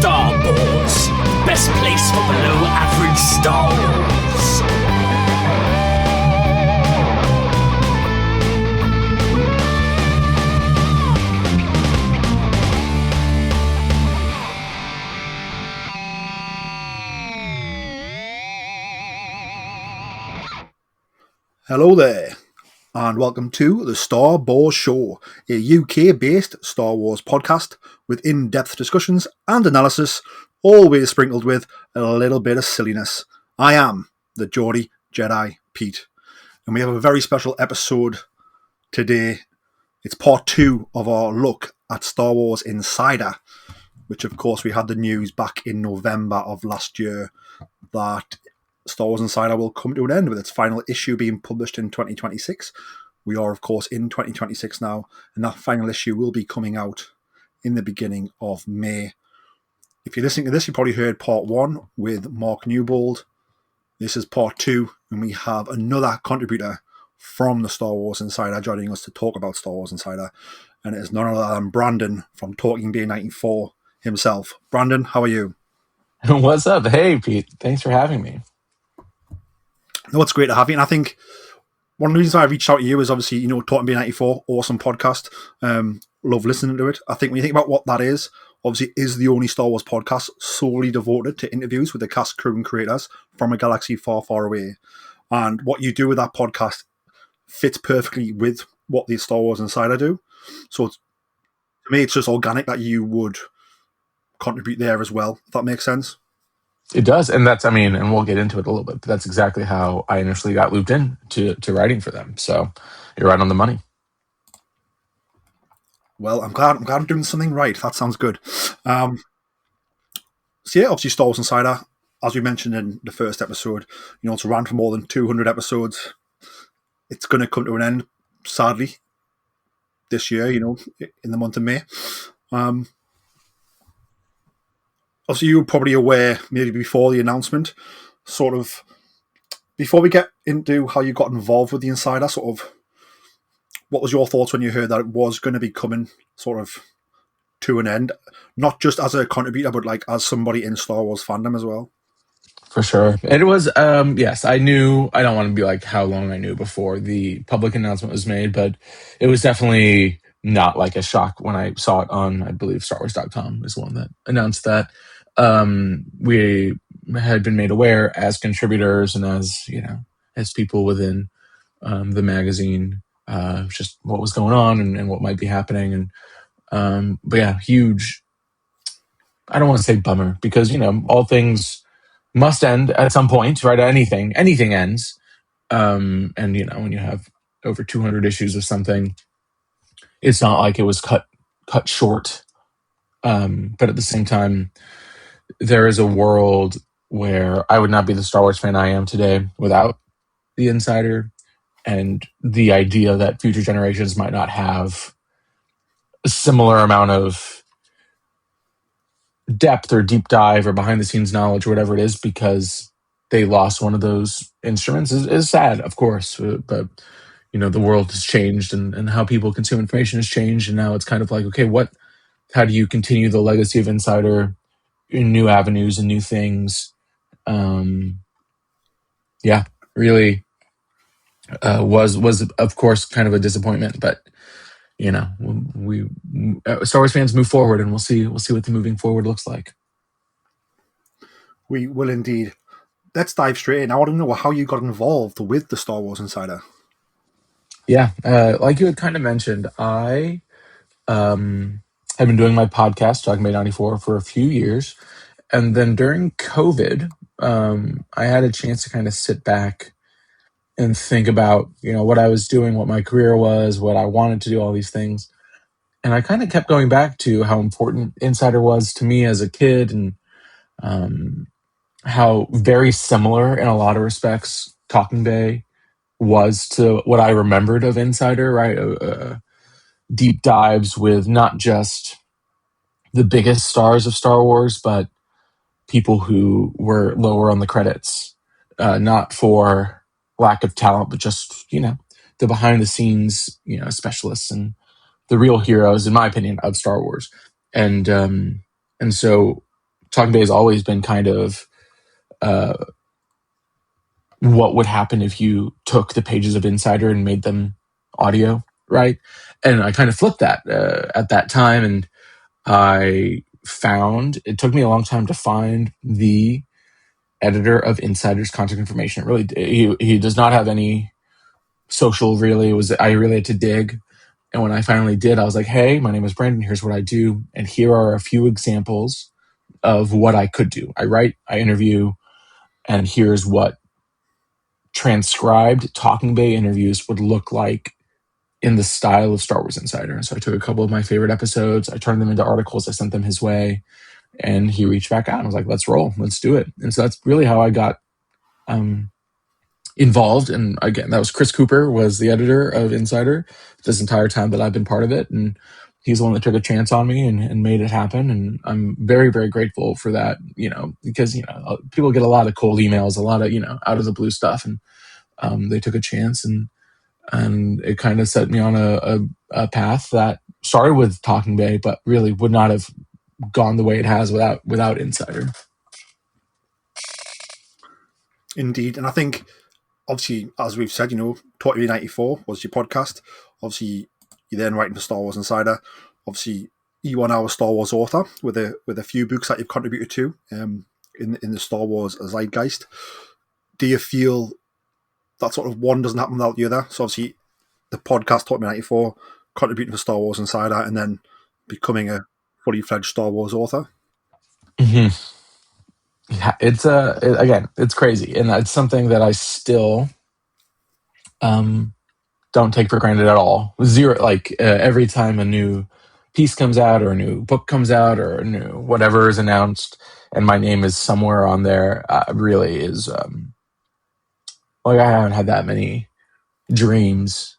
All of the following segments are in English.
Star Wars, best place for below average Star Wars. Hello there, and welcome to the Star Wars Show, a UK-based Star Wars podcast with in-depth discussions and analysis, always sprinkled with a little bit of silliness. I am the Geordie Jedi Pete, and we have a very special episode today. It's part 2 of our look at Star Wars Insider, which of course we had the news back in November of last year that Star Wars Insider will come to an end with its final issue being published in 2026. We are, of course, in 2026 now, and that final issue will be coming out in the beginning of May. If you're listening to this, you probably heard part 1 with Mark Newbold. This is part 2, and we have another contributor from the Star Wars Insider joining us to talk about Star Wars Insider, and it is none other than Brandon from Talking Bay 94 himself. Brandon, how are you? What's up? Hey, Pete. Thanks for having me. No, it's great to have you. And I think one of the reasons I reached out to you is obviously, Talking Bay 94, awesome podcast. Love listening to it. I think when you think about what that is, obviously is the only Star Wars podcast solely devoted to interviews with the cast, crew, and creators from a galaxy far, far away. And what you do with that podcast fits perfectly with what the Star Wars Insider do. So to me, it's just organic that you would contribute there as well, if that makes sense. It does. And and we'll get into it a little bit, but that's exactly how I initially got looped in to writing for them. So you're right on the money. Well, I'm glad I'm doing something right. That sounds good. So yeah, obviously Star Wars Insider, as we mentioned in the first episode, it's ran for more than 200 episodes. It's going to come to an end, sadly, this year, in the month of May. Also, you were probably aware, maybe before the announcement, sort of, before we get into how you got involved with the Insider, sort of, what was your thoughts when you heard that it was going to be coming sort of to an end? Not just as a contributor, but like as somebody in Star Wars fandom as well. For sure. It was, yes, I knew, I don't want to be like how long I knew before the public announcement was made, but it was definitely not like a shock when I saw it on, I believe, StarWars.com is one that announced that. We had been made aware as contributors and as people within the magazine, just what was going on and what might be happening. And but yeah, huge, I don't want to say bummer because, all things must end at some point, right? Anything ends. And when you have over 200 issues of something, it's not like it was cut short. But at the same time, there is a world where I would not be the Star Wars fan I am today without the Insider, and the idea that future generations might not have a similar amount of depth or deep dive or behind the scenes knowledge or whatever it is because they lost one of those instruments is sad, of course. But the world has changed and how people consume information has changed, and now it's kind of like, okay, how do you continue the legacy of Insider in new avenues and new things? Really was of course kind of a disappointment, but we Star Wars fans move forward, and we'll see what the moving forward looks like. We will indeed. Let's dive straight in. I want to know how you got involved with the Star Wars Insider. Yeah, like you had kind of mentioned, I have been doing my podcast, Talking Bay 94, for a few years. And then during COVID, I had a chance to kind of sit back and think about, what I was doing, what my career was, what I wanted to do, all these things. And I kind of kept going back to how important Insider was to me as a kid, and how very similar in a lot of respects Talking Bay was to what I remembered of Insider, right? Deep dives with not just the biggest stars of Star Wars, but people who were lower on the credits, not for lack of talent, but just, the behind the scenes, specialists and the real heroes, in my opinion, of Star Wars. And so Talking Bay has always been kind of what would happen if you took the pages of Insider and made them audio, right? And I kind of flipped that at that time, and I found it took me a long time to find the editor of Insider's contact information. It really, he does not have any social. Really, I really had to dig, and when I finally did, I was like, "Hey, my name is Brandon. Here's what I do, and here are a few examples of what I could do. I write, I interview, and here's what transcribed Talking Bay interviews would look like in the style of Star Wars Insider." And so I took a couple of my favorite episodes, I turned them into articles, I sent them his way, and he reached back out and was like, "Let's roll, let's do it." And so that's really how I got involved. And again, that was Chris Cooper, was the editor of Insider this entire time that I've been part of it. And he's the one that took a chance on me and made it happen. And I'm very, very grateful for that, because, people get a lot of cold emails, a lot of, out of the blue stuff. And they took a chance, and it kind of set me on a path that started with Talking Bay, but really would not have gone the way it has without Insider. Indeed. And I think, obviously, as we've said, Talking Bay 94 was your podcast. Obviously, you're then writing for Star Wars Insider. Obviously, you are now a Star Wars author with a few books that you've contributed to in the Star Wars zeitgeist. Do you feel that sort of one doesn't happen without the other? So obviously, the podcast Talking Bay 94, contributing for Star Wars Insider, and then becoming a fully fledged Star Wars author. Mm-hmm. Yeah, it's crazy, and it's something that I still don't take for granted at all. Zero, every time a new piece comes out, or a new book comes out, or a new whatever is announced, and my name is somewhere on there, really is I haven't had that many dreams,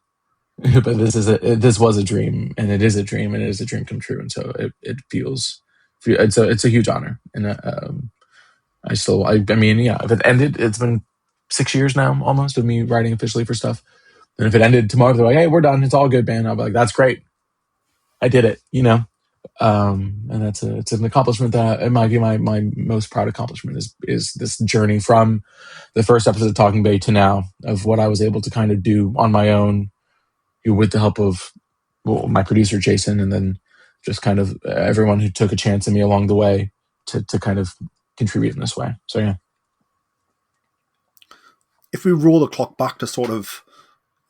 but this was a dream, and it is a dream, and it is a dream come true, and so it feels it's a huge honor, and I mean, yeah, if it ended, it's been 6 years now almost of me writing officially for stuff. And if it ended tomorrow, they're like, "Hey, we're done. It's all good, man." I'll be like, "That's great. I did it." And it's an accomplishment that, in my view, my most proud accomplishment is this journey from the first episode of Talking Bay to now, of what I was able to kind of do on my own, with the help of my producer Jason, and then just kind of everyone who took a chance on me along the way to kind of contribute in this way. So yeah. If we roll the clock back to sort of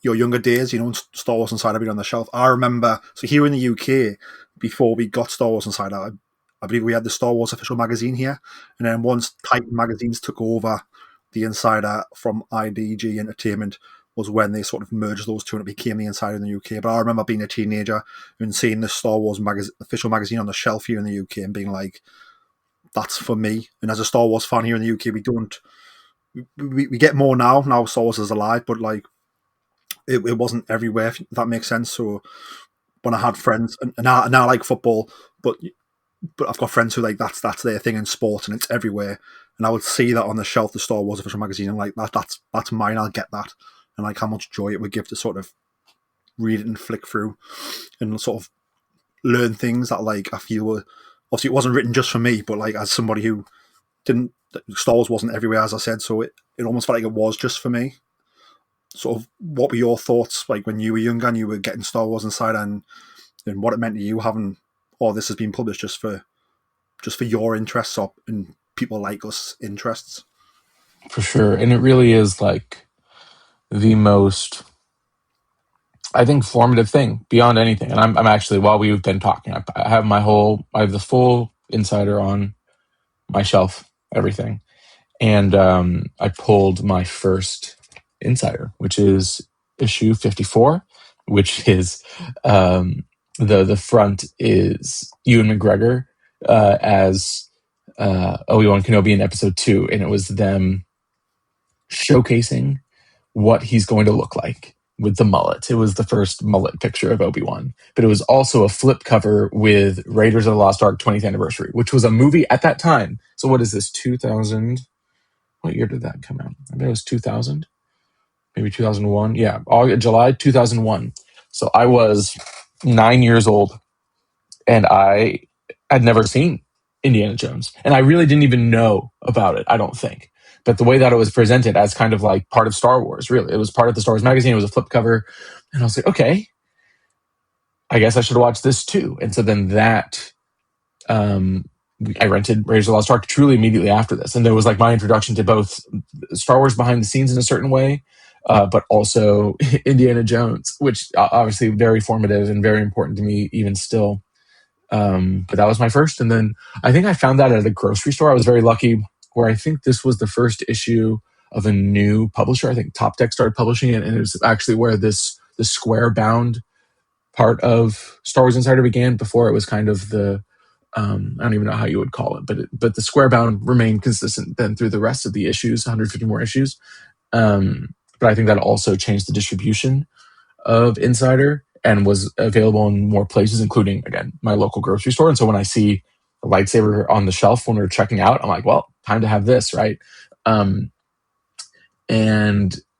your younger days, Star Wars Insider being on the shelf, I remember, so here in the UK, before we got Star Wars Insider, I believe we had the Star Wars official magazine here, and then once Titan magazines took over the Insider from IDG Entertainment, was when they sort of merged those two and it became the Insider in the UK. But I remember being a teenager and seeing the Star Wars official magazine on the shelf here in the UK and being like, that's for me. And as a Star Wars fan here in the UK, we get more now Star Wars is alive, but it wasn't everywhere, if that makes sense. So when I had friends, and I like football, but I've got friends who that's their thing in sport, and it's everywhere. And I would see that on the shelf, the Star Wars official magazine, and that's mine. I'll get that, and how much joy it would give to sort of read it and flick through, and sort of learn things that I feel were, obviously it wasn't written just for me, but as somebody who didn't, Star Wars wasn't everywhere, as I said, so it almost felt like it was just for me. Sort of, what were your thoughts when you were younger and you were getting Star Wars Insider, and what it meant to you having, this has been published just for your interests, or and people like us interests? For sure. And it really is the most, I think, formative thing beyond anything. And I'm actually, while we've been talking, I have the full Insider on my shelf, everything. And I pulled my first Insider, which is issue 54, which is the front is Ewan McGregor as Obi-Wan Kenobi in episode 2, and it was them showcasing what he's going to look like with the mullet. It was the first mullet picture of Obi-Wan, but it was also a flip cover with Raiders of the Lost Ark 20th anniversary, which was a movie at that time. So what is this, 2000? What year did that come out? I think it was 2000, maybe 2001. Yeah, July 2001. So I was 9 years old, and I had never seen Indiana Jones. And I really didn't even know about it, I don't think. But the way that it was presented as kind of like part of Star Wars, really, it was part of the Star Wars magazine. It was a flip cover. And I was like, okay, I guess I should watch this too. And so then I rented Raiders of the Lost Ark truly immediately after this. And there was like my introduction to both Star Wars behind the scenes in a certain way, but also Indiana Jones, which obviously very formative and very important to me even still. But that was my first. And then I think I found that at a grocery store. I was very lucky where I think this was the first issue of a new publisher. I think Top Deck started publishing it. And it was actually where the square bound part of Star Wars Insider began. Before it was kind of the, I don't even know how you would call it, but the square bound remained consistent then through the rest of the issues, 150 more issues. But I think that also changed the distribution of Insider and was available in more places, including, again, my local grocery store. And so when I see a lightsaber on the shelf when we're checking out, I'm like, well, time to have this, right? And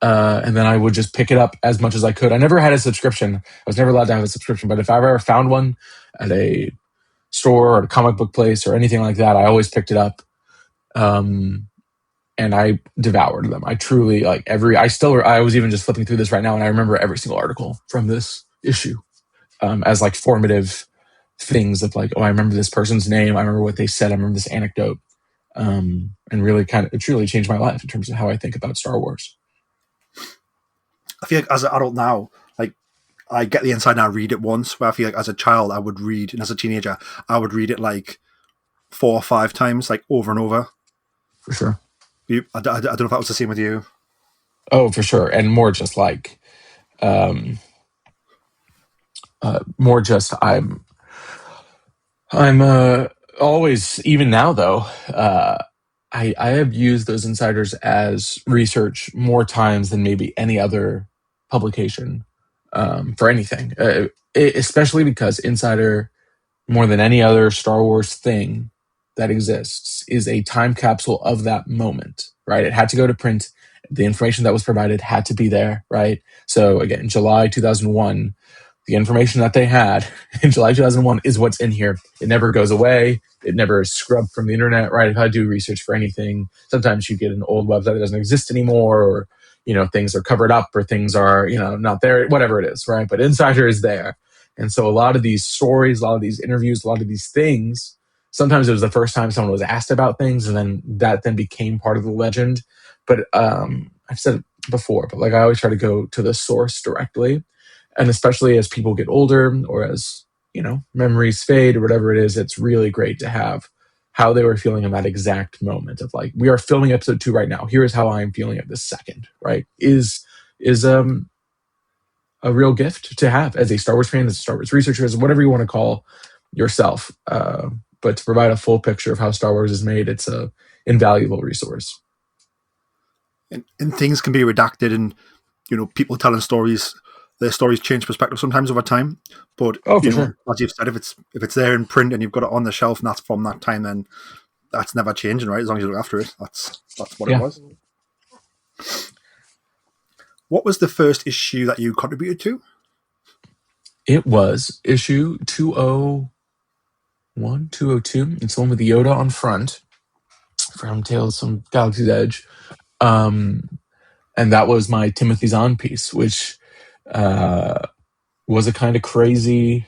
then I would just pick it up as much as I could. I never had a subscription. I was never allowed to have a subscription, but if I ever found one at a store or a comic book place or anything like that, I always picked it up. And I devoured them. I truly I was even just flipping through this right now, and I remember every single article from this issue as like formative things of like, oh, I remember this person's name. I remember what they said. I remember this anecdote. And really it truly changed my life in terms of how I think about Star Wars. I feel like as an adult now, like I get the Inside and I read it once, where I feel like as a child I would read, and as a teenager I would read it like 4 or 5 times, like over and over. For sure. I don't know if that was the same with you. Oh, for sure. And more just like, more just I'm always, even now though, I have used those insiders as research more times than maybe any other publication for anything, especially because Insider, more than any other Star Wars thing that exists, is a time capsule of that moment, right? It had to go to print. The information that was provided had to be there, right? So again, July 2001, the information that they had in July 2001 is what's in here. It never goes away. It never is scrubbed from the internet, right? If I do research for anything, sometimes you get an old website that doesn't exist anymore, or, things are covered up, or things are, not there, whatever it is, right? But Insider is there. And so a lot of these stories, a lot of these interviews, a lot of these things, sometimes it was the first time someone was asked about things, and then that then became part of the legend. But I've said it before, but like I always try to go to the source directly. And especially as people get older, or as, memories fade or whatever it is, it's really great to have how they were feeling in that exact moment of like, we are filming episode 2 right now. Here is how I'm feeling at this second, right? Is a real gift to have as a Star Wars fan, as a Star Wars researcher, as whatever you want to call yourself. But to provide a full picture of how Star Wars is made, it's a invaluable resource. And things can be redacted, and people telling stories, their stories change perspective sometimes over time. But sure. As you've said, if it's there in print and you've got it on the shelf and that's from that time, then that's never changing, right? As long as you look after it, that's what it was. What was the first issue that you contributed to? It was issue 201, 202. It's the one with the Yoda on front from Tales from Galaxy's Edge. And that was my Timothy Zahn piece, which was a kind of crazy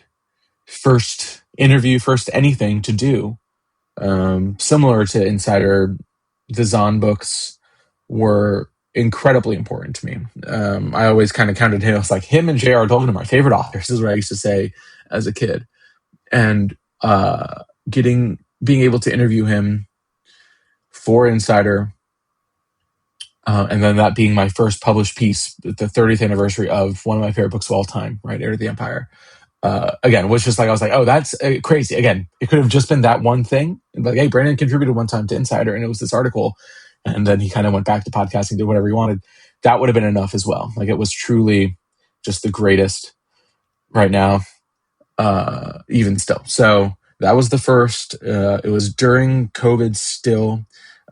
first interview, first anything to do. Similar to Insider, the Zahn books were incredibly important to me. I always kind of counted him. It's like him and J.R. Tolkien are my favorite authors. This is what I used to say as a kid. And being able to interview him for Insider, and then that being my first published piece, the 30th anniversary of one of my favorite books of all time, right, Heir to the Empire. Again, was just like, I was like, oh, that's crazy. Again, it could have just been that one thing. Like, hey, Brandon contributed one time to Insider, and it was this article. And then he kind of went back to podcasting, did whatever he wanted. That would have been enough as well. Like, it was truly just the greatest right now, even still. So that was the first. It was during COVID still.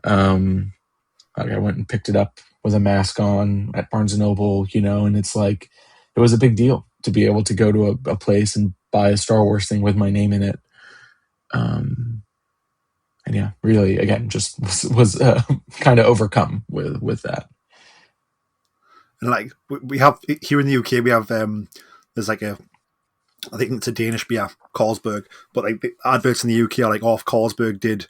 I went and picked it up with a mask on at Barnes & Noble, and it's like, it was a big deal to be able to go to a place and buy a Star Wars thing with my name in it. and yeah, really, again, just was kind of overcome with that. And like we have here in the UK, we have there's like I think it's a Danish beer, Carlsberg, but like the adverts in the UK are like, oh, if Carlsberg did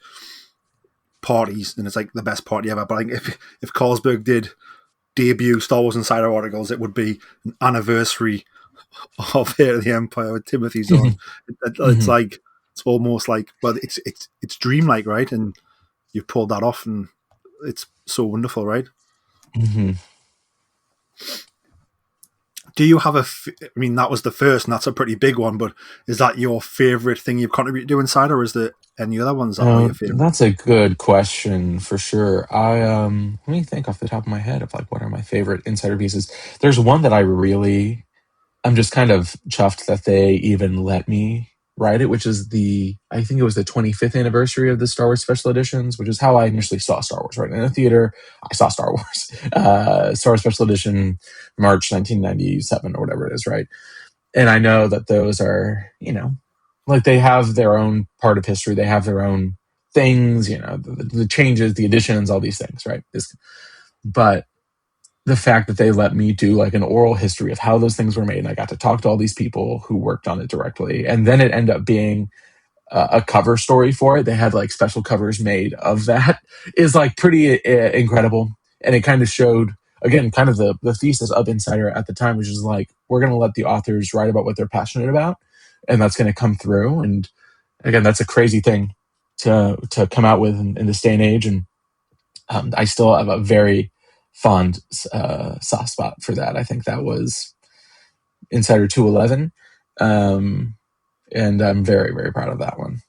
parties, and it's like the best party ever. But like if Carlsberg did debut Star Wars Insider articles, it would be an anniversary of Heir of the Empire with Timothy Zahn. It's Hmm. like it's almost like, well, it's dreamlike, right? And you've pulled that off, and it's so wonderful, right? Hmm. Do you have I mean, that was the first, and that's a pretty big one, but is that your favorite thing you've contributed to Inside, or is there any other ones that are your favorite? That's a good question for sure. Let me think off the top of my head of like what are my favorite insider pieces. There's one that I'm just kind of chuffed that they even let me write it, which is I think it was the 25th anniversary of the Star Wars special editions, which is how I initially saw Star Wars, right? In a theater, I saw Star Wars, Star Wars special edition, March 1997 or whatever it is, right? And I know that those are, like they have their own part of history. They have their own things, the changes, the additions, all these things, right? But the fact that they let me do like an oral history of how those things were made, and I got to talk to all these people who worked on it directly, and then it ended up being a cover story for it. They had like special covers made of that is like pretty incredible, and it kind of showed again kind of the thesis of Insider at the time, which is like we're going to let the authors write about what they're passionate about, and that's going to come through. And again, that's a crazy thing to come out with in this day and age, and I still have a very fond soft spot for that. I think that was Insider 211. And I'm very, very proud of that one.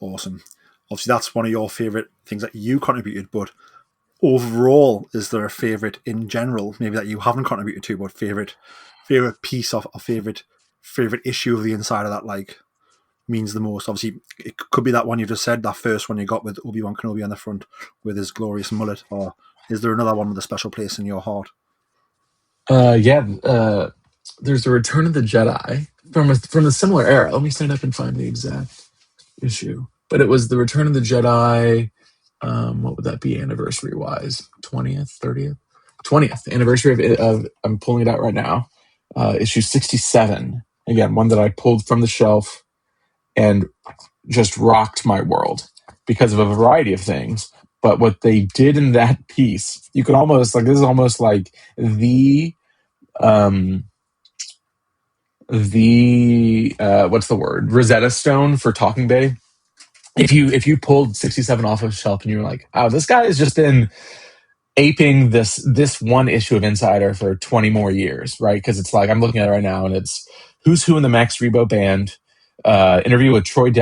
Awesome. Obviously, that's one of your favorite things that you contributed, but overall, is there a favorite in general, maybe that you haven't contributed to, but favorite piece of a favorite issue of the Insider that like means the most? Obviously, it could be that one you just said, that first one you got with Obi-Wan Kenobi on the front with his glorious mullet, or is there another one with a special place in your heart? Yeah, there's the Return of the Jedi from a similar era. Let me stand up and find the exact issue. But it was the Return of the Jedi. What would that be anniversary wise? 20th, 30th, 20th anniversary of I'm pulling it out right now. Issue 67. Again, one that I pulled from the shelf and just rocked my world because of a variety of things. But what they did in that piece, you could almost like this is almost like um the what's the word, Rosetta Stone for Talking Bay. If you pulled 67 off of the shelf and you were like, oh, this guy has just been aping this one issue of Insider for 20 more years, right? Because it's like I'm looking at it right now and it's Who's Who in the Max Rebo Band, interview with short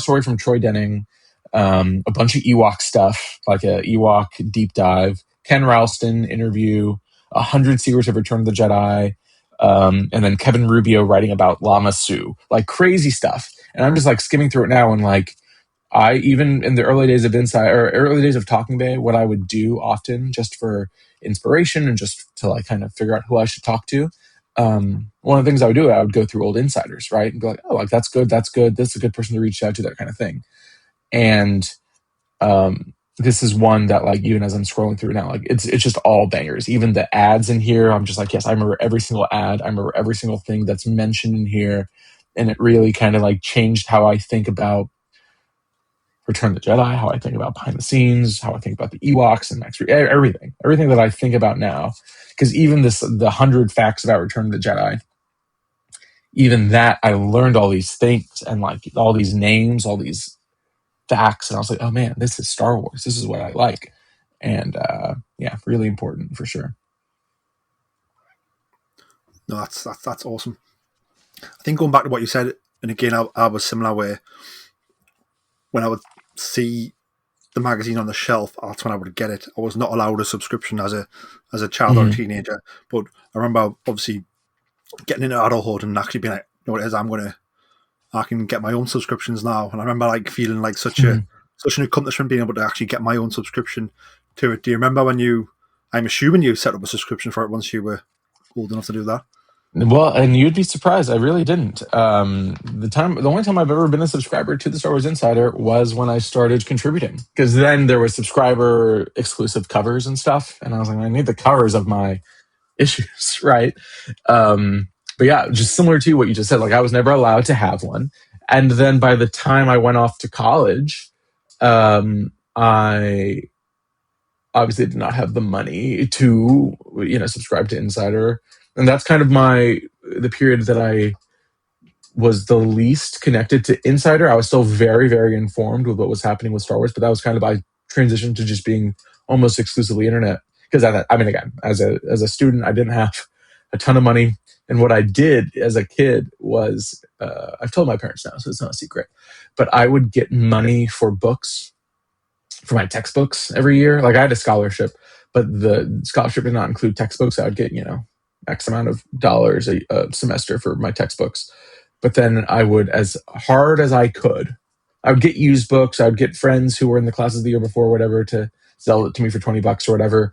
story from Troy Denning, a bunch of Ewok stuff, like a Ewok deep dive, Ken Ralston interview, 100 Secrets of Return of the Jedi, and then Kevin Rubio writing about Lama Su, like crazy stuff. And I'm just like skimming through it now and like I even in the early days of Insight or early days of Talking Bay, what I would do often just for inspiration and just to like kind of figure out who I should talk to. One of the things I would do, I would go through old insiders, right? And be like, oh, like that's good, that's good. This is a good person to reach out to, that kind of thing. And this is one that like even as I'm scrolling through now, like it's just all bangers. Even the ads in here, I'm just like, yes, I remember every single ad. I remember every single thing that's mentioned in here. And it really kind of like changed how I think about Return of the Jedi, how I think about behind the scenes, how I think about the Ewoks and everything that I think about now. Because even the 100 facts about Return of the Jedi, even that I learned all these things and like all these names, all these facts, and I was like, oh man, this is Star Wars. This is what I like, and yeah, really important for sure. No, that's awesome. I think going back to what you said, and again, I was similar where when I would see the magazine on the shelf, that's when I would get it. I was not allowed a subscription as a child or a Mm-hmm. teenager, but I remember obviously getting into adulthood and actually being like, you know what it is, I can get my own subscriptions now. And I remember like feeling like such Mm-hmm. an accomplishment being able to actually get my own subscription to it. Do you remember when I'm assuming you set up a subscription for it once you were old enough to do that? Well, and you'd be surprised. I really didn't. The only time I've ever been a subscriber to the Star Wars Insider was when I started contributing, because then there was subscriber exclusive covers and stuff, and I was like, I need the covers of my issues, right? But yeah, just similar to what you just said, like I was never allowed to have one, and then by the time I went off to college, I obviously did not have the money to subscribe to Insider, and that's kind of the period that I was the least connected to Insider. I was still very, very informed with what was happening with Star Wars, but that was kind of I transitioned to just being almost exclusively internet, because I mean, again, as a student, I didn't have a ton of money, and what I did as a kid was I've told my parents now, so it's not a secret, but I would get money for books, for my textbooks every year. Like I had a scholarship, but the scholarship did not include textbooks. I would get X amount of dollars a semester for my textbooks. But then I would, as hard as I could, I would get used books. I would get friends who were in the classes the year before, or whatever, to sell it to me for $20 or whatever.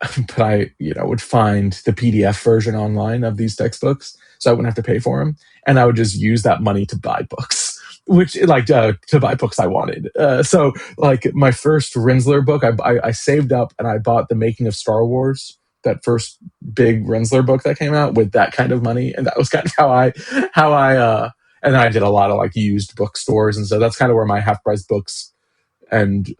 But I, would find the PDF version online of these textbooks, so I wouldn't have to pay for them, and I would just use that money to buy books, which to buy books I wanted. So like my first Rinsler book, I saved up and I bought The Making of Star Wars, that first big Rinsler book that came out, with that kind of money, and that was kind of how I and then I did a lot of like used bookstores, and so that's kind of where my half price books and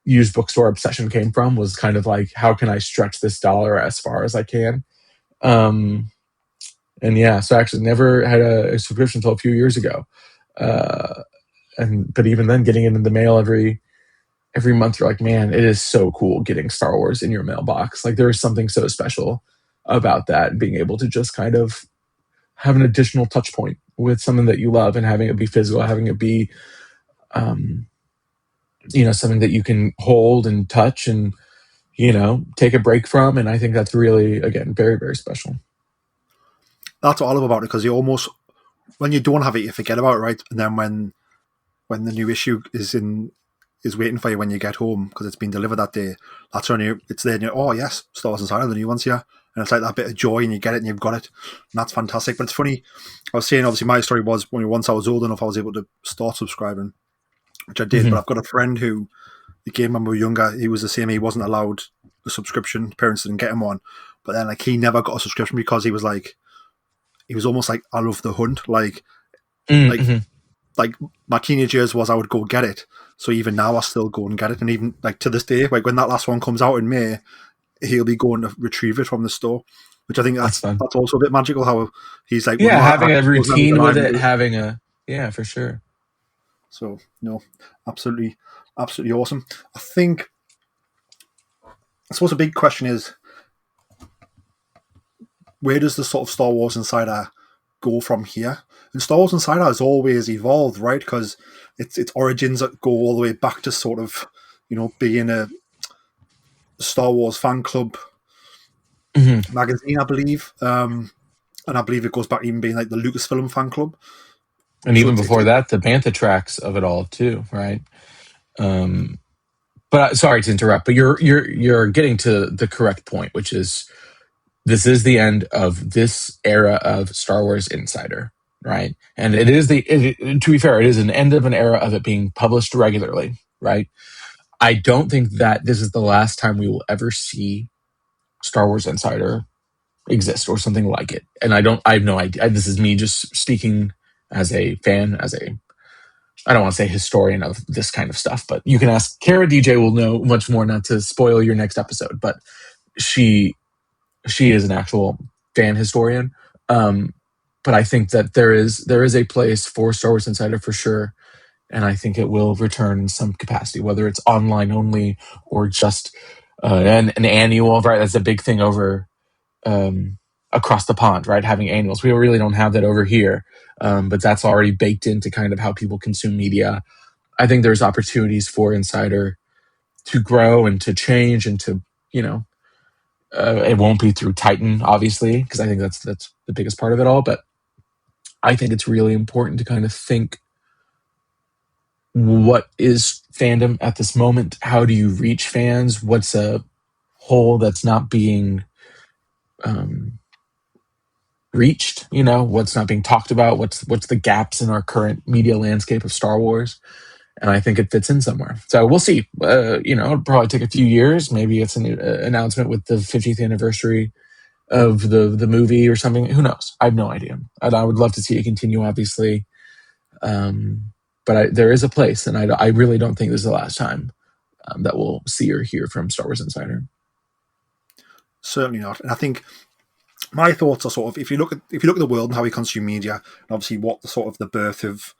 used bookstore obsession came from, was kind of like, how can I stretch this dollar as far as I can? And yeah, so I actually never had a subscription until a few years ago. But even then, getting it in the mail every month, you're like, man, it is so cool getting Star Wars in your mailbox. Like there is something so special about that, being able to just kind of have an additional touch point with something that you love, and having it be physical, having it be something that you can hold and touch and take a break from. And I think that's really, again, very, very special. That's what I love about it, because you almost, when you don't have it, you forget about it, right? And then when the new issue is waiting for you when you get home, because it's been delivered that day, that's when it's there and you're, oh yes, Star Wars Insider, the new one's here. And it's like that bit of joy, and you get it and you've got it. And that's fantastic. But it's funny, I was saying, obviously my story was, once I was old enough, I was able to start subscribing, which I did. But I've got a friend who, again, when we were younger, he was the same. He wasn't allowed a subscription. Parents didn't get him one. But then like he never got a subscription, because he was almost like, I love the hunt. Like my teenage years was, I would go get it. So even now I still go and get it. And even like to this day, like when that last one comes out in May, he'll be going to retrieve it from the store, which I think that's also a bit magical, how he's like, having a routine with it, for sure. So no, absolutely awesome. I suppose a big question is, where does the sort of Star Wars Insider go from here? And Star Wars Insider has always evolved, right? Because its origins go all the way back to sort of, being a Star Wars fan club magazine, I believe. And I believe it goes back even being like the Lucasfilm fan club. And even before that, the Bantha tracks of it all too, right? But sorry to interrupt, but you're getting to the correct point, which is, this is the end of this era of Star Wars Insider, right? And it is to be fair, it is an end of an era of it being published regularly, right? I don't think that this is the last time we will ever see Star Wars Insider exist, or something like it. And I have no idea. This is me just speaking as a fan, I don't want to say historian of this kind of stuff, but you can ask Kara. DJ will know much more, not to spoil your next episode, but she is an actual fan historian. But I think that there is a place for Star Wars Insider for sure. And I think it will return in some capacity, whether it's online only or just an annual, right? That's a big thing over across the pond, right? Having annuals. We really don't have that over here, but that's already baked into kind of how people consume media. I think there's opportunities for Insider to grow and to change, and to, it won't be through Titan, obviously, because I think that's the biggest part of it all. But I think it's really important to kind of think, what is fandom at this moment? How do you reach fans? What's a hole that's not being reached, what's not being talked about, what's the gaps in our current media landscape of Star Wars. And I think it fits in somewhere. So we'll see. It'll probably take a few years. Maybe it's an announcement with the 50th anniversary of the movie or something. Who knows? I have no idea. And I would love to see it continue, obviously. But there is a place, and I really don't think this is the last time that we'll see or hear from Star Wars Insider. Certainly not. And I think my thoughts are sort of, if you look at the world and how we consume media, and obviously what the sort of the birth of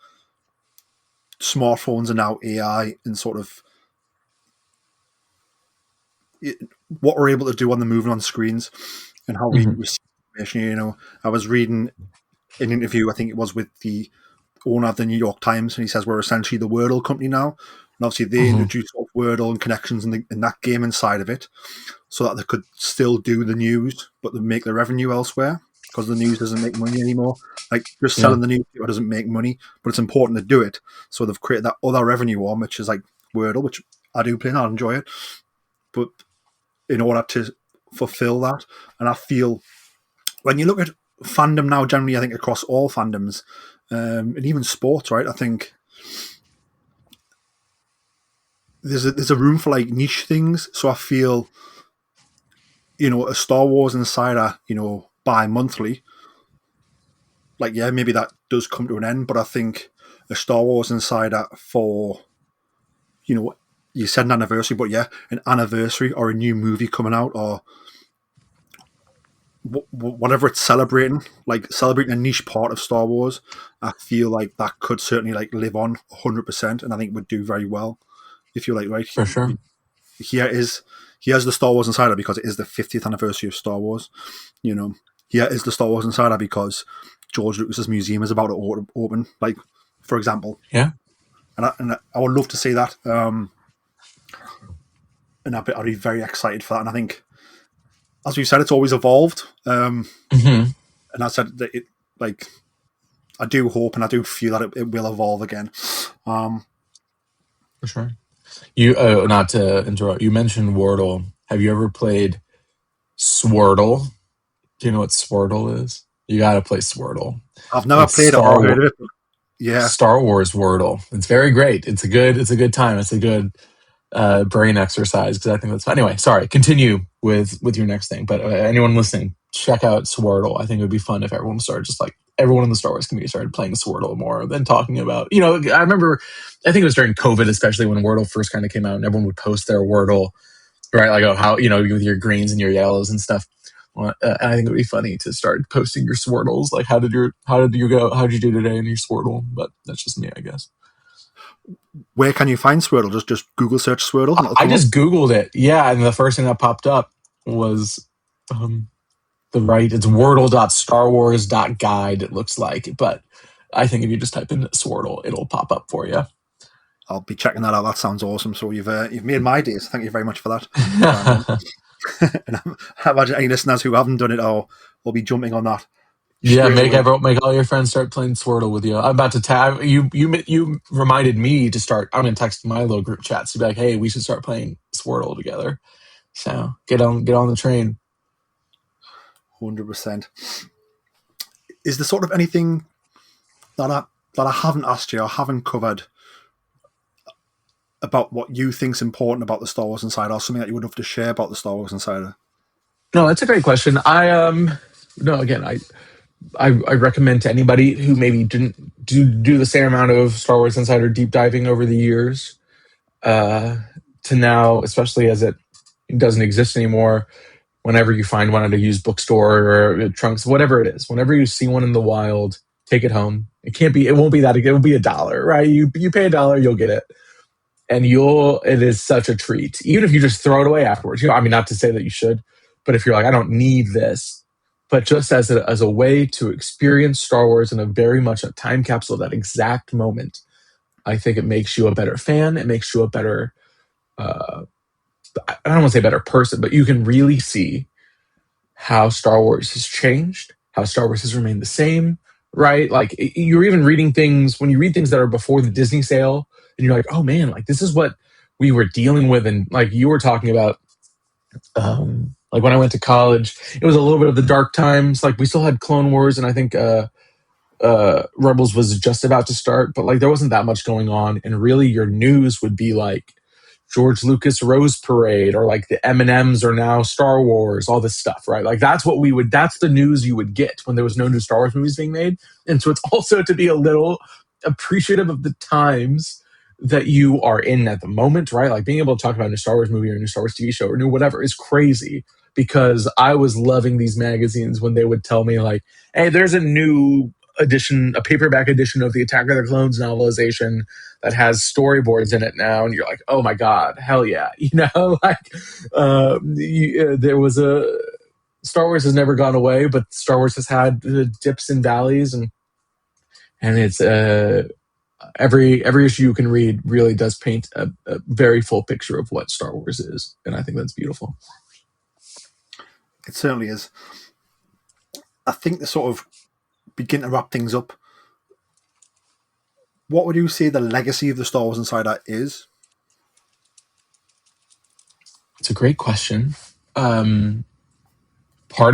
smartphones and now AI and sort of what we're able to do on the moving on screens and how we receive information. I was reading an interview, I think it was with the owner of the New York Times, and he says we're essentially the Wordle company now. And obviously they introduced sort of Wordle and connections in that game inside of it so that they could still do the news, but they make the revenue elsewhere because the news doesn't make money anymore. Like just selling the newspaper doesn't make money, but it's important to do it. So they've created that other revenue arm, which is like Wordle, which I do play and I enjoy it. But in order to fulfill that, and I feel when you look at fandom now, generally, I think across all fandoms, and even sports, right? I think there's a room for like niche things. So I feel, a Star Wars Insider, bi-monthly, like, yeah, maybe that does come to an end, but I think a Star Wars Insider for, you said an anniversary, but yeah, an anniversary or a new movie coming out or whatever it's celebrating, like celebrating a niche part of Star Wars, I feel like that could certainly like live on 100%, and I think would do very well. If you're like, right, For sure. Here's the Star Wars Insider because it is the 50th anniversary of Star Wars. Here is the Star Wars Insider because George Lucas's museum is about to open, like, for example. Yeah. And I would love to see that. And I'd be very excited for that. And I think, as we've said, it's always evolved. And I said that it, like, I do hope and I do feel that it will evolve again. For sure. You not to interrupt. You mentioned Wordle. Have you ever played Swordle? Do you know what Swordle is? You got to play Swordle. I've never played it or heard of it. Yeah, Star Wars Wordle. It's very great. It's a good time. It's a good brain exercise because I think that's fun. Anyway, sorry. Continue with your next thing. But anyone listening, check out Swordle. I think it would be fun if everyone started just like everyone in the Star Wars community started playing Swordle more than talking about. I remember, I think it was during COVID, especially when Wordle first kind of came out, and everyone would post their Wordle, right? Like, oh, how with your greens and your yellows and stuff. And I think it would be funny to start posting your Swordles. Like, how did you go? How did you do today in your Swordle? But that's just me, I guess. Where can you find Swordle? Just Google search Swordle. I just Googled it. Yeah, and the first thing that popped up was it's wordle.starwars.guide, it looks like. But I think if you just type in Swordle, it'll pop up for you. I'll be checking that out. That sounds awesome. So you've made my days. Thank you very much for that. And I imagine any listeners who haven't done it will be jumping on that. Yeah, make all your friends start playing Swordle with you. I'm about to tag you. You reminded me to start. I'm gonna text my little group chats to be like, "Hey, we should start playing Swordle together." So get on the train. 100%. Is there sort of anything that I haven't asked you or haven't covered about what you think's important about the Star Wars Insider, or something that you would love to share about the Star Wars Insider? No, that's a great question. I recommend to anybody who maybe didn't do the same amount of Star Wars Insider deep diving over the years to now, especially as it doesn't exist anymore. Whenever you find one at a used bookstore or trunks, whatever it is, whenever you see one in the wild, take it home. It won't be that. It will be $1, right? You pay $1, you'll get it. And it is such a treat. Even if you just throw it away afterwards. Not to say that you should, but if you're like, I don't need this, but just as a way to experience Star Wars in a very much a time capsule of that exact moment, I think it makes you a better fan. It makes you a better, I don't want to say better person, but you can really see how Star Wars has changed, how Star Wars has remained the same, right? Like you're even reading things, when you read things that are before the Disney sale, and you're like, oh man, like this is what we were dealing with. And like you were talking about Like when I went to college, it was a little bit of the dark times. Like we still had Clone Wars, and I think Rebels was just about to start, but like there wasn't that much going on, and really your news would be like George Lucas Rose Parade, or like the M&Ms are now Star Wars, all this stuff, right? Like that's the news you would get when there was no new Star Wars movies being made. And so it's also to be a little appreciative of the times that you are in at the moment, right? Like being able to talk about a new Star Wars movie or a new Star Wars TV show or new whatever is crazy, because I was loving these magazines when they would tell me like, hey, there's a new edition, a paperback edition of the Attack of the Clones novelization that has storyboards in it now, and you're like, oh my god, hell yeah, like there was a Star Wars has never gone away, but Star Wars has had dips and valleys, and it's every issue you can read really does paint a very full picture of what Star Wars is, and I think that's beautiful. It certainly is. I think to sort of begin to wrap things up, what would you say the legacy of the Star Wars Insider is? It's a great question. Part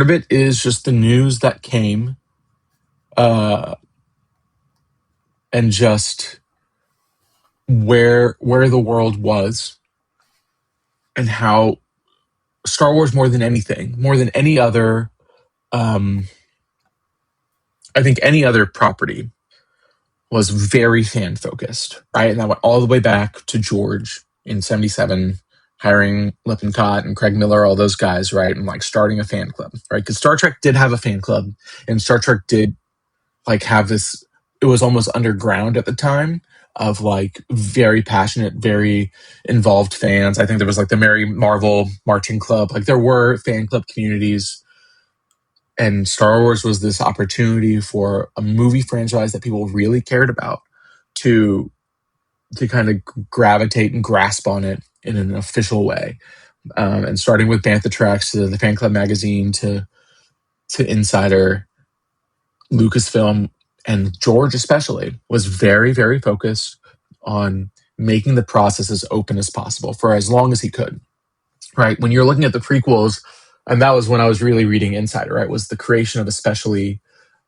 of it is just the news that came, and just where the world was, and how Star Wars, more than anything, more than any other, I think any other property, was very fan focused, right? And that went all the way back to George in '77, hiring Lippincott and Craig Miller, all those guys, right? And like starting a fan club, right? Because Star Trek did have a fan club, and Star Trek did like have this, it was almost underground at the time, of like very passionate, very involved fans. I think there was like the Mary Marvel Marching Club. Like there were fan club communities, and Star Wars was this opportunity for a movie franchise that people really cared about to kind of gravitate and grasp on it in an official way. And starting with Bantha Tracks to the Fan Club magazine to Insider, Lucasfilm and George especially was very, very focused on making the process as open as possible for as long as he could. Right? When you're looking at the prequels, and that was when I was really reading Insider, right? Was the creation of especially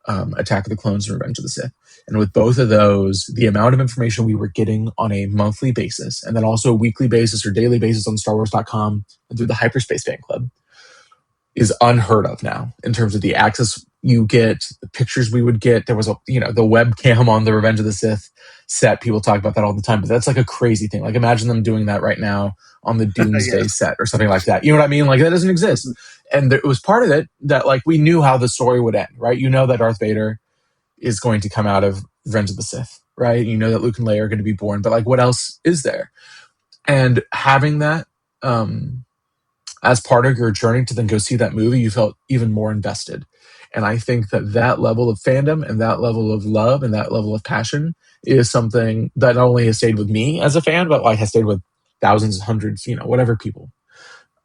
Attack of the Clones and Revenge of the Sith. And with both of those, the amount of information we were getting on a monthly basis, and then also a weekly basis or daily basis on StarWars.com and through the Hyperspace Fan Club, is unheard of now in terms of the access you get, the pictures we would get. There was the webcam on the Revenge of the Sith set. People talk about that all the time, but that's like a crazy thing. Like imagine them doing that right now on the Doomsday set or something like that. You know what I mean? Like that doesn't exist. And it was part of it that like we knew how the story would end, right? You know that Darth Vader is going to come out of Revenge of the Sith, right? You know that Luke and Leia are going to be born, but like what else is there? And having that as part of your journey to then go see that movie, you felt even more invested. And I think that level of fandom and that level of love and that level of passion is something that not only has stayed with me as a fan, but like has stayed with thousands, hundreds, whatever people.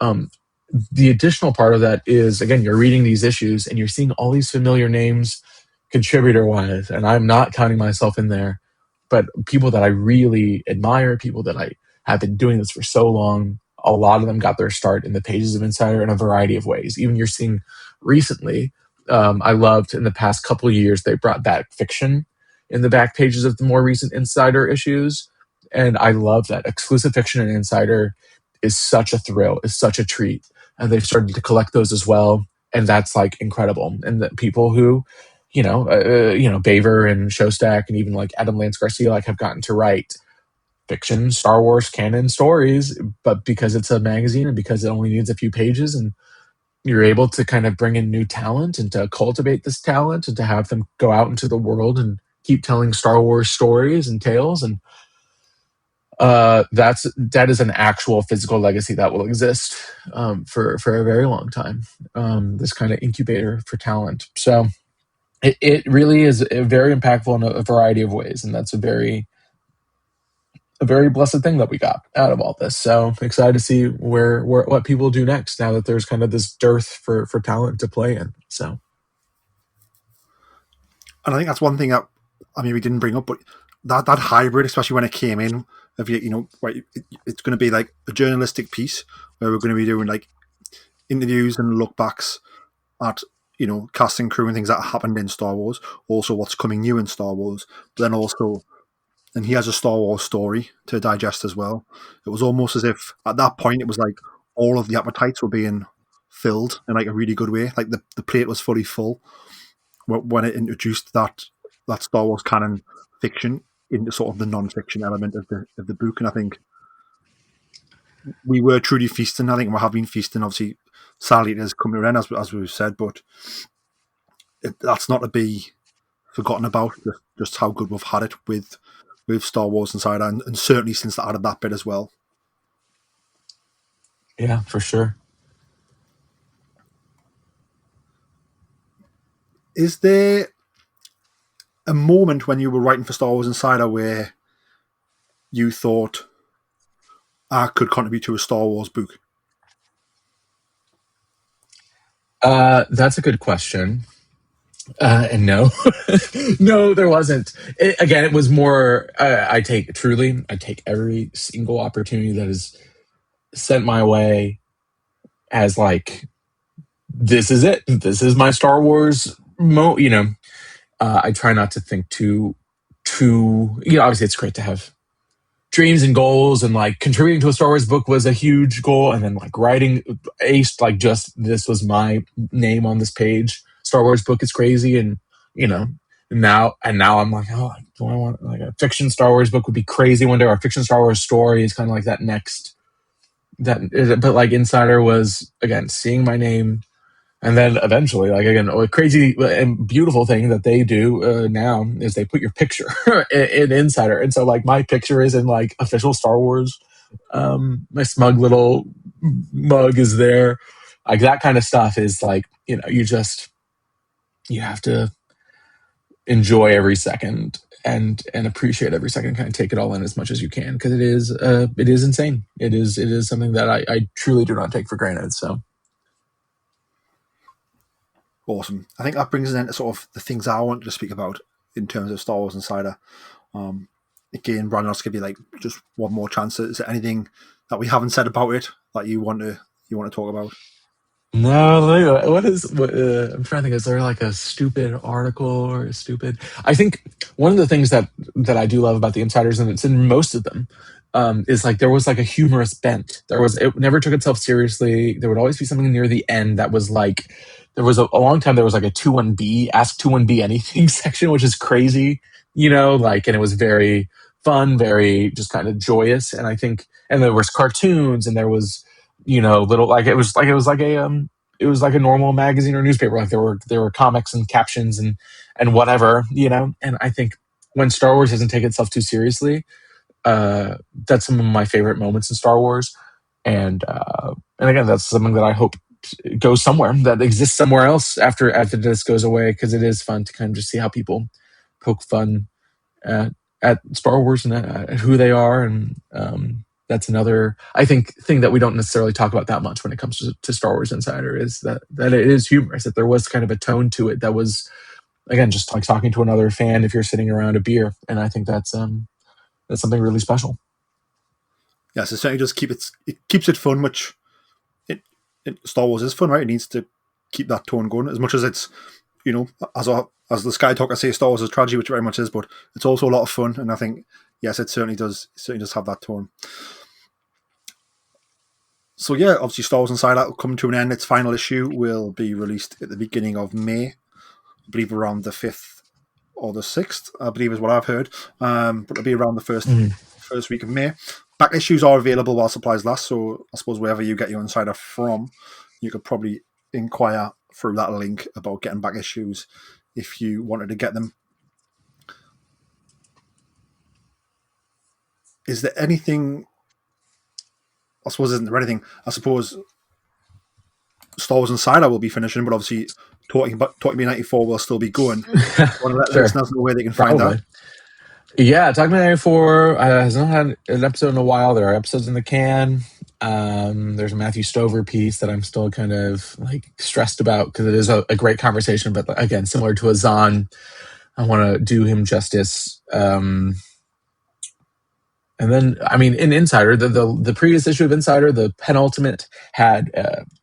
The additional part of that is, again, you're reading these issues and you're seeing all these familiar names contributor-wise, and I'm not counting myself in there, but people that I really admire, people that I have been doing this for so long. A lot of them got their start in the pages of Insider in a variety of ways. Even you're seeing recently, I loved in the past couple of years, they brought back fiction in the back pages of the more recent Insider issues. And I love that. Exclusive fiction in Insider is such a thrill, is such a treat. And they've started to collect those as well. And that's like incredible. And that people who, Baver and Shostak and even like Adam Lance Garcia like have gotten to write fiction, Star Wars canon stories, but because it's a magazine and because it only needs a few pages, and you're able to kind of bring in new talent and to cultivate this talent and to have them go out into the world and keep telling Star Wars stories and tales. And that is an actual physical legacy that will exist for a very long time. This kind of incubator for talent. So it really is very impactful in a variety of ways, and that's a very blessed thing that we got out of all this. So excited to see what people do next now that there's kind of this dearth for talent to play in. So, and I think that's one thing that we didn't bring up, but that hybrid, especially when it came in, of where it's going to be like a journalistic piece where we're going to be doing like interviews and look backs at casting crew and things that happened in Star Wars, also what's coming new in Star Wars, but then also, and he has a Star Wars story to digest as well. It was almost as if at that point it was like all of the appetites were being filled in like a really good way. Like the plate was fully full when it introduced that Star Wars canon fiction into sort of the non-fiction element of the book, and I think we were truly feasting. I think we have been feasting. Obviously, sadly, it has come to an end as we've said, but that's not to be forgotten about. Just how good we've had it with Star Wars Insider, and certainly since they added that bit as well. Yeah, for sure. Is there a moment when you were writing for Star Wars Insider where you thought I could contribute to a Star Wars book? That's a good question. And no, no, there wasn't. Again, it was more. I take every single opportunity that is sent my way as like, this is it. This is my Star Wars. I try not to think too. Obviously, it's great to have dreams and goals, and like contributing to a Star Wars book was a huge goal, and then like writing like just this was my name on this page. Star Wars book is crazy, and now I'm like, oh, do I want like a fiction Star Wars book would be crazy one day, or a fiction Star Wars story is kind of like that next but like Insider was again seeing my name. And then eventually, like again, a crazy and beautiful thing that they do now is they put your picture in Insider, and so like my picture is in like official Star Wars. My smug little mug is there, like that kind of stuff is like you have to enjoy every second and appreciate every second, kind of take it all in as much as you can, because it is insane. It is something that I truly do not take for granted. So. Awesome. I think that brings us into sort of the things I want to speak about in terms of Star Wars Insider. Again, Brandon, I'll just give you like just one more chance. Is there anything that we haven't said about it that you want to talk about? No, I'm trying to think. Is there like a stupid article or a stupid? I think one of the things that I do love about the Insiders, and it's in most of them, is like there was like a humorous bent. It never took itself seriously. There would always be something near the end that was like, there was a long time there was like a 21B, ask 21B anything section, which is crazy, and it was very fun, very just kind of joyous. And I think, and there was cartoons, and there was, little, like it was like a normal magazine or newspaper. Like there were comics and captions and whatever, and I think when Star Wars doesn't take itself too seriously, that's some of my favorite moments in Star Wars. And again, that's something that I hope goes somewhere, that exists somewhere else after this goes away, because it is fun to kind of just see how people poke fun at Star Wars and at who they are. And that's another, I think, thing that we don't necessarily talk about that much when it comes to Star Wars Insider, is that it is humorous, that there was kind of a tone to it that was, again, just like talking to another fan if you're sitting around a beer. And I think that's something really special. Yes, it certainly does keeps it fun, which Star Wars is fun, right? It needs to keep that tone going, as much as it's, as the Sky Talker say, Star Wars is tragedy, which it very much is, but it's also a lot of fun, and I think, yes, it certainly does have that tone. So yeah, obviously Star Wars Insider will come to an end. Its final issue will be released at the beginning of May, I believe around the 5th or the 6th, I believe is what I've heard, but it'll be around the first week of May. Back issues are available while supplies last, so I suppose wherever you get your Insider from, you could probably inquire through that link about getting back issues if you wanted to get them. Is there anything? I suppose isn't there anything? I suppose Star Wars Insider will be finishing, but obviously Talking Me 94 will still be going. Want to let the listeners know where they can find that? Yeah, Talking Me 94 has not had an episode in a while. There are episodes in the can. There's a Matthew Stover piece that I'm still kind of like stressed about, because it is a great conversation, but again, similar to Azan, I want to do him justice. And then, I mean, in Insider, the previous issue of Insider, the penultimate had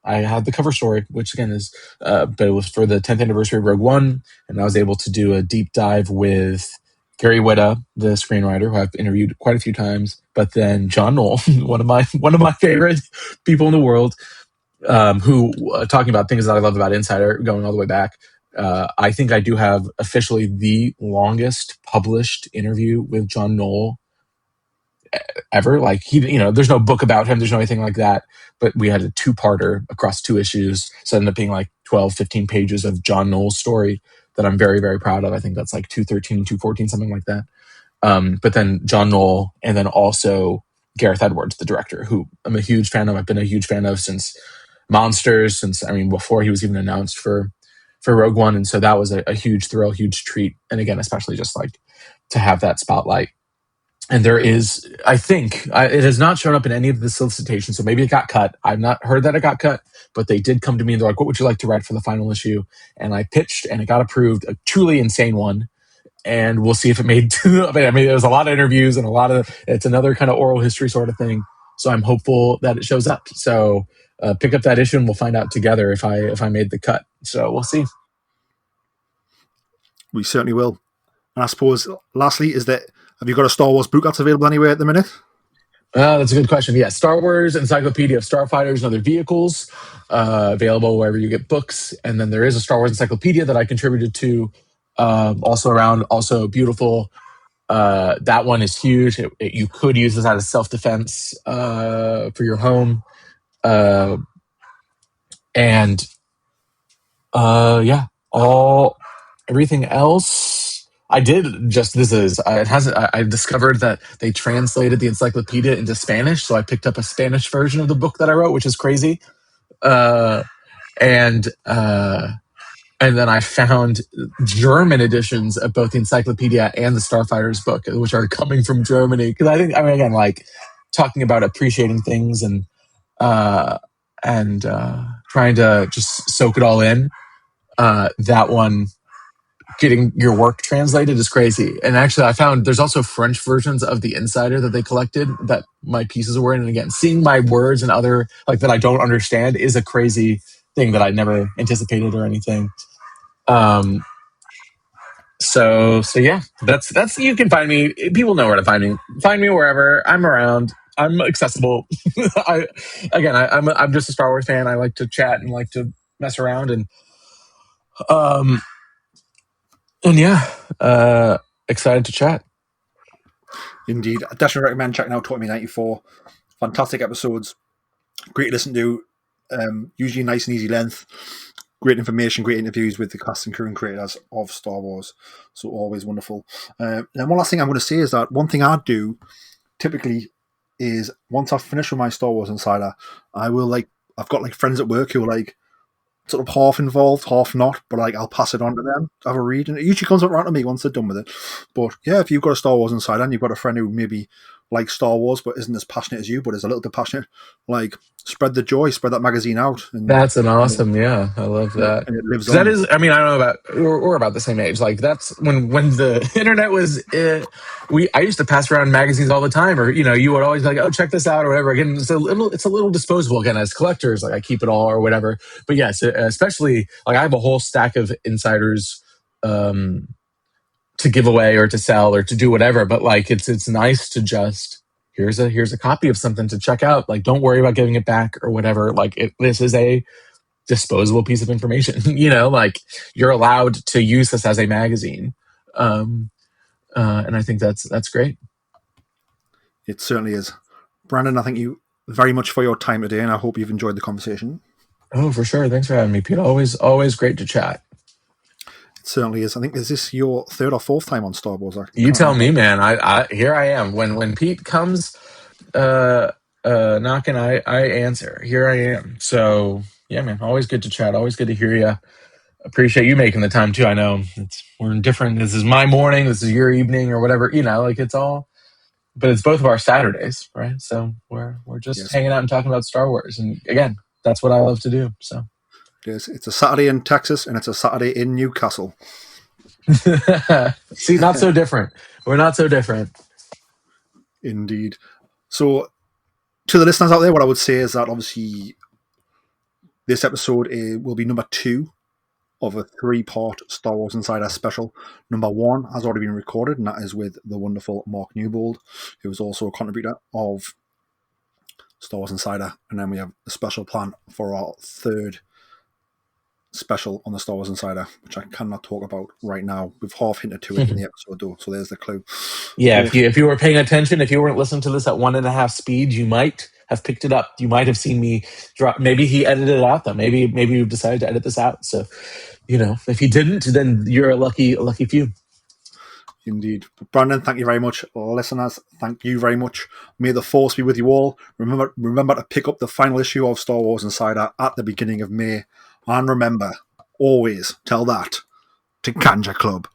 I had the cover story, which again is, but it was for the 10th anniversary of Rogue One, and I was able to do a deep dive with Gary Whitta, the screenwriter, who I've interviewed quite a few times. But then John Knoll, one of my favorite people in the world, who talking about things that I love about Insider, going all the way back. I think I do have officially the longest published interview with John Knoll ever. Like there's no book about him, there's no anything like that, but we had a two-parter across two issues, so it ended up being like 12, 15 pages of John Knoll's story that I'm very, very proud of. I think that's like 213 and 214, something like that. But then John Knoll, and then also Gareth Edwards, the director, who I'm a huge fan of. I've been a huge fan of since Monsters, before he was even announced for Rogue One. And so that was a huge thrill, huge treat. And again, especially just like to have that spotlight. And there is, I think, it has not shown up in any of the solicitations, so maybe it got cut. I've not heard that it got cut, but they did come to me and they're like, what would you like to write for the final issue? And I pitched and it got approved, a truly insane one. And we'll see if it made I mean, there was a lot of interviews and it's another kind of oral history sort of thing. So I'm hopeful that it shows up. So pick up that issue and we'll find out together if I made the cut. So we'll see. We certainly will. And I suppose, lastly, have you got a Star Wars book that's available anywhere at the minute? That's a good question. Yeah, Star Wars Encyclopedia of Starfighters and Other Vehicles, available wherever you get books. And then there is a Star Wars Encyclopedia that I contributed to, also beautiful. That one is huge. You could use this as self-defense for your home. Everything else. I discovered that they translated the encyclopedia into Spanish, so I picked up a Spanish version of the book that I wrote, which is crazy. And then I found German editions of both the encyclopedia and the Starfighters book, which are coming from Germany. Because again, like talking about appreciating things and trying to just soak it all in. That one, getting your work translated is crazy. And actually, I found there's also French versions of the Insider that they collected that my pieces were in. And again, seeing my words and other like that I don't understand is a crazy thing that I never anticipated or anything. So yeah, that's you can find me. People know where to find me. Find me wherever. I'm around. I'm accessible. I'm just a Star Wars fan. I like to chat and like to mess around and yeah, excited to chat. Indeed. I definitely recommend checking out 2094. Fantastic episodes. Great to listen to. Usually nice and easy length. Great information, great interviews with the cast and crew and creators of Star Wars. So always wonderful. And one last thing I'm going to say is that one thing I do typically is once I've finished with my Star Wars Insider, I've got friends at work who are sort of half involved, half not, but I'll pass it on to them to have a read, and it usually comes up around to me once they're done with it. But yeah, if you've got a Star Wars Insider and you've got a friend who maybe likes Star Wars but isn't as passionate as you, but is a little bit passionate, spread the joy, spread that magazine out. And that's an awesome, yeah, I love that. And it lives on. That is, I don't know about we're about the same age. Like that's when the internet was. I used to pass around magazines all the time, or you would always be like, oh, check this out or whatever. Again, it's a little disposable. Again, as collectors, I keep it all or whatever. But yes, especially I have a whole stack of Insiders to give away or to sell or to do whatever. But it's nice to just here's a copy of something to check out. Don't worry about giving it back or whatever. This is a disposable piece of information. You're allowed to use this as a magazine, and I think that's great. It certainly is. Brandon, I thank you very much for your time today, and I hope you've enjoyed the conversation. Oh, for sure. Thanks for having me, Pete. Always great to chat. It certainly is. I think, is this your third or fourth time on Star Wars? You tell me, man. I here I am. When Pete comes knocking, I answer. Here I am. So yeah, man. Always good to chat. Always good to hear you. Appreciate you making the time too. I know we're different. This is my morning. This is your evening or whatever. It's all. But it's both of our Saturdays, right? So we're just hanging out and talking about Star Wars. And again, that's what I love to do. So yes, it's a Saturday in Texas and it's a Saturday in Newcastle. See, not so different. We're not so different. Indeed. So, to the listeners out there, what I would say is that obviously this episode will be number 2 of a 3-part Star Wars Insider special. Number 1 has already been recorded, and that is with the wonderful Mark Newbold, who is also a contributor of Star Wars Insider. And then we have a special plan for our 3rd special on the Star Wars Insider, which I cannot talk about right now. We've half hinted to it in the episode, though, so there's the clue. Yeah, But if you were paying attention, if you weren't listening to this at 1.5 speed, you might have picked it up. You might have seen me drop. Maybe he edited it out, though. Maybe you've decided to edit this out. So, if he didn't, then you're a lucky few. Indeed. But Brandon, thank you very much. Listeners, thank you very much. May the Force be with you all. Remember to pick up the final issue of Star Wars Insider at the beginning of May. And remember, always tell that to Kanja Club.